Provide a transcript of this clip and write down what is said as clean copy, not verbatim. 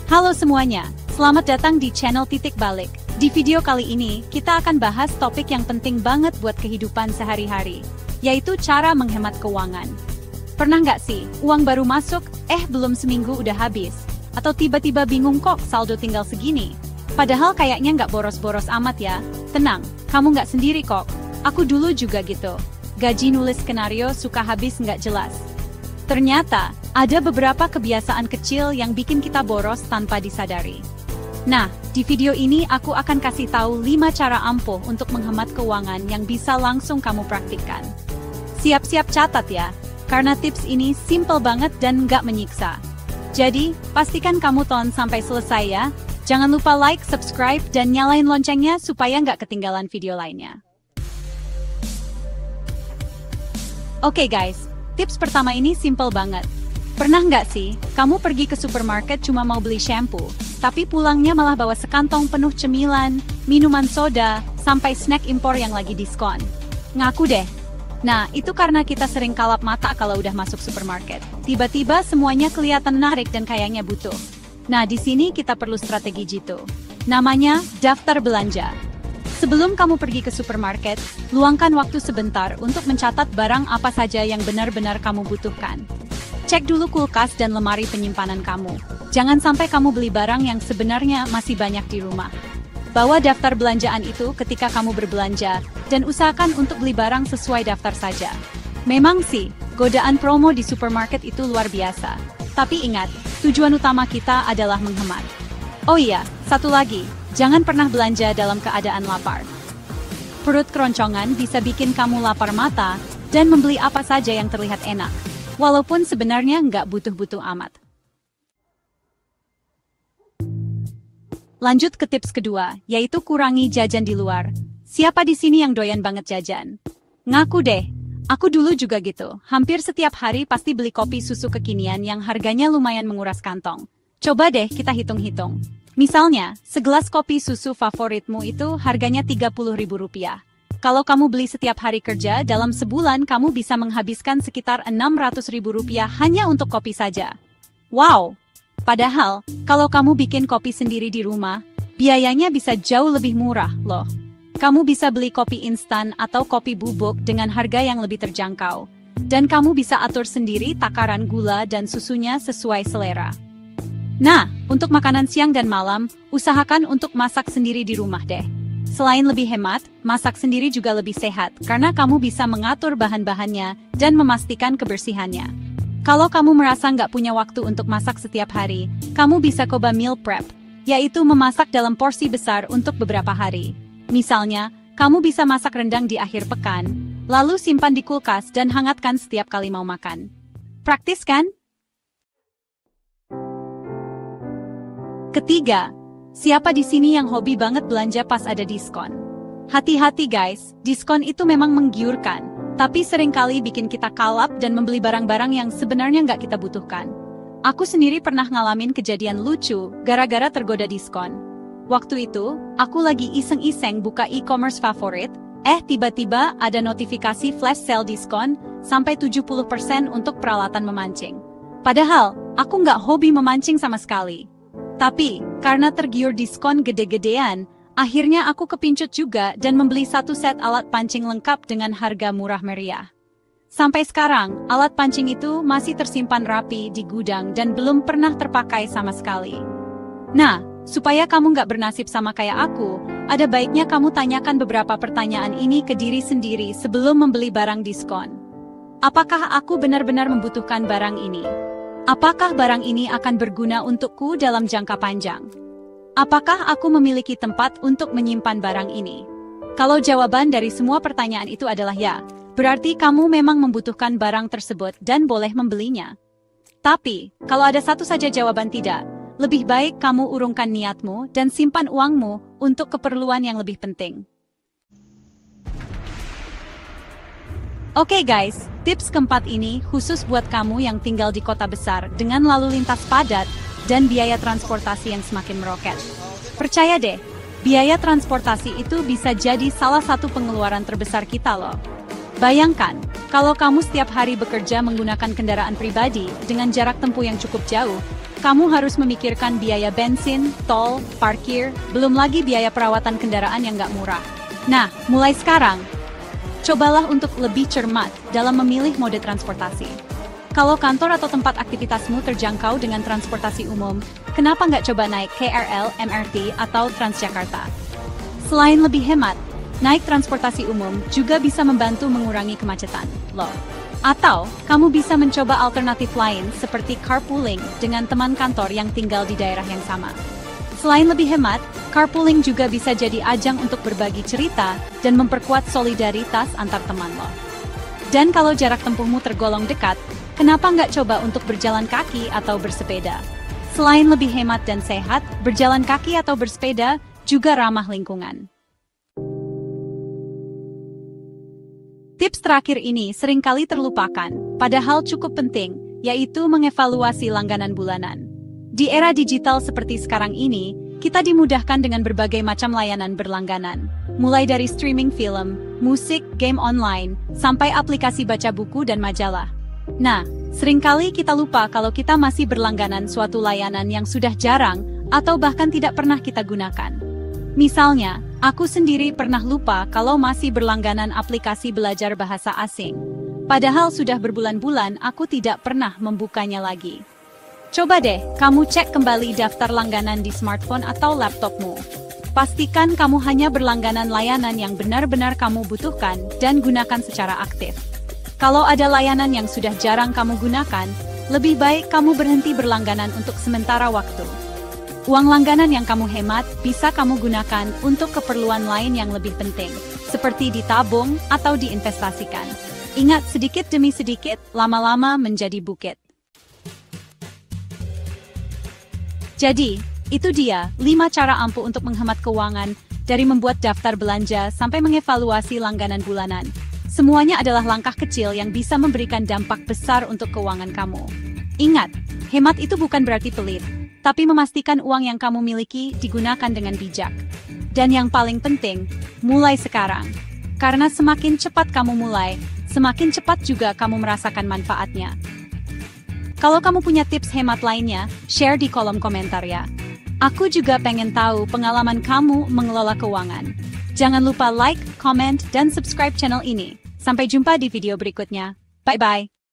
Halo semuanya, selamat datang di channel Titik Balik. Di video kali ini, kita akan bahas topik yang penting banget buat kehidupan sehari-hari, yaitu cara menghemat keuangan. Pernah nggak sih, uang baru masuk, belum seminggu udah habis? Atau tiba-tiba bingung kok saldo tinggal segini? Padahal kayaknya nggak boros-boros amat ya. Tenang, kamu nggak sendiri kok. Aku dulu juga gitu. Gaji nulis skenario suka habis nggak jelas. Ternyata, ada beberapa kebiasaan kecil yang bikin kita boros tanpa disadari. Nah, di video ini aku akan kasih tahu 5 cara ampuh untuk menghemat keuangan yang bisa langsung kamu praktikkan. Siap-siap catat ya, karena tips ini simple banget dan nggak menyiksa. Jadi, pastikan kamu tonton sampai selesai ya. Jangan lupa like, subscribe, dan nyalain loncengnya supaya nggak ketinggalan video lainnya. Oke guys, tips pertama ini simple banget. Pernah nggak sih, kamu pergi ke supermarket cuma mau beli shampoo, tapi pulangnya malah bawa sekantong penuh cemilan, minuman soda, sampai snack impor yang lagi diskon? Ngaku deh. Nah, itu karena kita sering kalap mata kalau udah masuk supermarket. Tiba-tiba semuanya kelihatan menarik dan kayaknya butuh. Nah, di sini kita perlu strategi jitu. Namanya daftar belanja. Sebelum kamu pergi ke supermarket, luangkan waktu sebentar untuk mencatat barang apa saja yang benar-benar kamu butuhkan. Cek dulu kulkas dan lemari penyimpanan kamu. Jangan sampai kamu beli barang yang sebenarnya masih banyak di rumah. Bawa daftar belanjaan itu ketika kamu berbelanja, dan usahakan untuk beli barang sesuai daftar saja. Memang sih, godaan promo di supermarket itu luar biasa. Tapi ingat, tujuan utama kita adalah menghemat. Oh iya, satu lagi, jangan pernah belanja dalam keadaan lapar. Perut keroncongan bisa bikin kamu lapar mata, dan membeli apa saja yang terlihat enak. Walaupun sebenarnya nggak butuh-butuh amat. Lanjut ke tips kedua, yaitu kurangi jajan di luar. Siapa di sini yang doyan banget jajan? Ngaku deh, aku dulu juga gitu. Hampir setiap hari pasti beli kopi susu kekinian yang harganya lumayan menguras kantong. Coba deh kita hitung-hitung. Misalnya, segelas kopi susu favoritmu itu harganya Rp30.000. Kalau kamu beli setiap hari kerja, dalam sebulan kamu bisa menghabiskan sekitar Rp600.000 hanya untuk kopi saja. Wow! Padahal, kalau kamu bikin kopi sendiri di rumah, biayanya bisa jauh lebih murah loh. Kamu bisa beli kopi instan atau kopi bubuk dengan harga yang lebih terjangkau. Dan kamu bisa atur sendiri takaran gula dan susunya sesuai selera. Nah, untuk makanan siang dan malam, usahakan untuk masak sendiri di rumah deh. Selain lebih hemat, masak sendiri juga lebih sehat karena kamu bisa mengatur bahan-bahannya dan memastikan kebersihannya. Kalau kamu merasa nggak punya waktu untuk masak setiap hari, kamu bisa coba meal prep, yaitu memasak dalam porsi besar untuk beberapa hari. Misalnya, kamu bisa masak rendang di akhir pekan, lalu simpan di kulkas dan hangatkan setiap kali mau makan. Praktis kan? Ketiga, siapa di sini yang hobi banget belanja pas ada diskon? Hati-hati guys, diskon itu memang menggiurkan, tapi seringkali bikin kita kalap dan membeli barang-barang yang sebenarnya nggak kita butuhkan. Aku sendiri pernah ngalamin kejadian lucu gara-gara tergoda diskon. Waktu itu, aku lagi iseng-iseng buka e-commerce favorit, tiba-tiba ada notifikasi flash sale diskon sampai 70% untuk peralatan memancing. Padahal, aku nggak hobi memancing sama sekali. Tapi, karena tergiur diskon gede-gedean, akhirnya aku kepincut juga dan membeli satu set alat pancing lengkap dengan harga murah meriah. Sampai sekarang, alat pancing itu masih tersimpan rapi di gudang dan belum pernah terpakai sama sekali. Nah, supaya kamu nggak bernasib sama kayak aku, ada baiknya kamu tanyakan beberapa pertanyaan ini ke diri sendiri sebelum membeli barang diskon. Apakah aku benar-benar membutuhkan barang ini? Apakah barang ini akan berguna untukku dalam jangka panjang? Apakah aku memiliki tempat untuk menyimpan barang ini? Kalau jawaban dari semua pertanyaan itu adalah ya, berarti kamu memang membutuhkan barang tersebut dan boleh membelinya. Tapi, kalau ada satu saja jawaban tidak, lebih baik kamu urungkan niatmu dan simpan uangmu untuk keperluan yang lebih penting. Oke guys, tips keempat ini khusus buat kamu yang tinggal di kota besar dengan lalu lintas padat dan biaya transportasi yang semakin meroket. Percaya deh, biaya transportasi itu bisa jadi salah satu pengeluaran terbesar kita loh. Bayangkan, kalau kamu setiap hari bekerja menggunakan kendaraan pribadi dengan jarak tempuh yang cukup jauh, kamu harus memikirkan biaya bensin, tol, parkir, belum lagi biaya perawatan kendaraan yang nggak murah. Nah, mulai sekarang, cobalah untuk lebih cermat dalam memilih mode transportasi. Kalau kantor atau tempat aktivitasmu terjangkau dengan transportasi umum, kenapa nggak coba naik KRL, MRT, atau Transjakarta? Selain lebih hemat, naik transportasi umum juga bisa membantu mengurangi kemacetan, loh. Atau, kamu bisa mencoba alternatif lain seperti carpooling dengan teman kantor yang tinggal di daerah yang sama. Selain lebih hemat, carpooling juga bisa jadi ajang untuk berbagi cerita dan memperkuat solidaritas antar teman lo. Dan kalau jarak tempuhmu tergolong dekat, kenapa nggak coba untuk berjalan kaki atau bersepeda? Selain lebih hemat dan sehat, berjalan kaki atau bersepeda juga ramah lingkungan. Tips terakhir ini seringkali terlupakan, padahal cukup penting, yaitu mengevaluasi langganan bulanan. Di era digital seperti sekarang ini, kita dimudahkan dengan berbagai macam layanan berlangganan, mulai dari streaming film, musik, game online, sampai aplikasi baca buku dan majalah. Nah, seringkali kita lupa kalau kita masih berlangganan suatu layanan yang sudah jarang atau bahkan tidak pernah kita gunakan. Misalnya, aku sendiri pernah lupa kalau masih berlangganan aplikasi belajar bahasa asing. Padahal sudah berbulan-bulan aku tidak pernah membukanya lagi. Coba deh, kamu cek kembali daftar langganan di smartphone atau laptopmu. Pastikan kamu hanya berlangganan layanan yang benar-benar kamu butuhkan dan gunakan secara aktif. Kalau ada layanan yang sudah jarang kamu gunakan, lebih baik kamu berhenti berlangganan untuk sementara waktu. Uang langganan yang kamu hemat bisa kamu gunakan untuk keperluan lain yang lebih penting, seperti ditabung atau diinvestasikan. Ingat, sedikit demi sedikit, lama-lama menjadi bukit. Jadi, itu dia 5 cara ampuh untuk menghemat keuangan, dari membuat daftar belanja sampai mengevaluasi langganan bulanan. Semuanya adalah langkah kecil yang bisa memberikan dampak besar untuk keuangan kamu. Ingat, hemat itu bukan berarti pelit, tapi memastikan uang yang kamu miliki digunakan dengan bijak. Dan yang paling penting, mulai sekarang. Karena semakin cepat kamu mulai, semakin cepat juga kamu merasakan manfaatnya. Kalau kamu punya tips hemat lainnya, share di kolom komentar ya. Aku juga pengen tahu pengalaman kamu mengelola keuangan. Jangan lupa like, comment, dan subscribe channel ini. Sampai jumpa di video berikutnya. Bye-bye.